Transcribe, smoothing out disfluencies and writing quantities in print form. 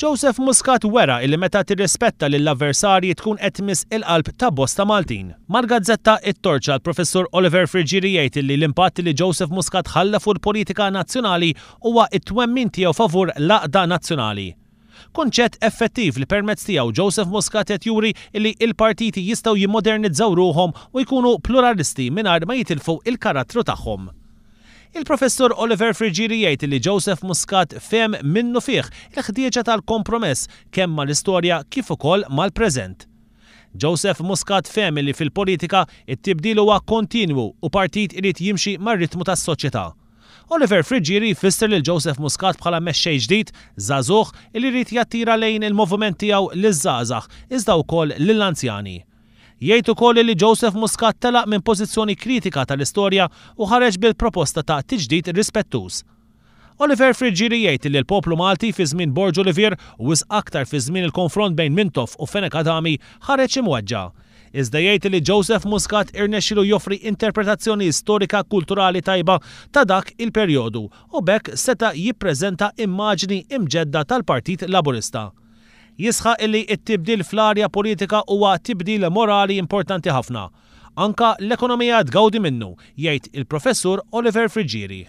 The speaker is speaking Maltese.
Joseph Muscat wera illi meta tirrispetta lill-avversarji tkun qed tmiss il-qalb ta' bosta Maltin. Mal-gazzetta It-Torċa l-Professur Oliver Frigieri jgħid li l-impatt li Joseph Muscat ħalla fuq il-politika nazzjonali huwa t-twemmin tiegħu favur l-għaqda nazzjonali. Kunċett effettiv li permezz tiegħu Joseph Muscat qed juri li l-partiti jistgħu jimmodernizzaw ruhom u jkunu pluralisti mingħajr ma jitilfu il-karattru tagħhom. Il-Professur Oliver Frigieri jgħid li Joseph Muscat fehem minnu fih il-ħtieġa tal-kompromess kemm mal-istorja kif ukoll mal-preżent. Joseph Muscat fehem li fil-politika it-tibdil huwa kontinwu u partit irid jimxi mar-ritmu tas-soċjetà. Oliver Frigieri jfisser lil Joseph Muscat bħala mexxej ġdid żagħżugħ li jrid jattira lejn il-moviment tiegħu liż-żgħażagħ iżda wkoll lill-anzjani. Jgħid ukoll li Joseph Muscat telaq minn pożizzjoni kritika tal-istorja u ħareġ bil-proposta ta' tiġdid rispettuż. Oliver Frigieri jgħid li l-poplu Malti fi żmien Borġ Olivier u wisq aktar fi żmien il-konfront bejn Mintoff u Fenek Adami ħareġ imweġġa'. Iżda jgħid li Joseph Muscat irnexxielu joffri interpretazzjoni storika kulturali tajba ta' dak il-perjodu u bekk seta' jippreżenta immaġni imġedda tal-Partit Laburista. Jisħaq illi t-tibdil fl-arja politika huwa tibdil morali importanti ħafna. Anka l-ekonomija tgawdi minnu, jgħid il-Professur Oliver Frigieri.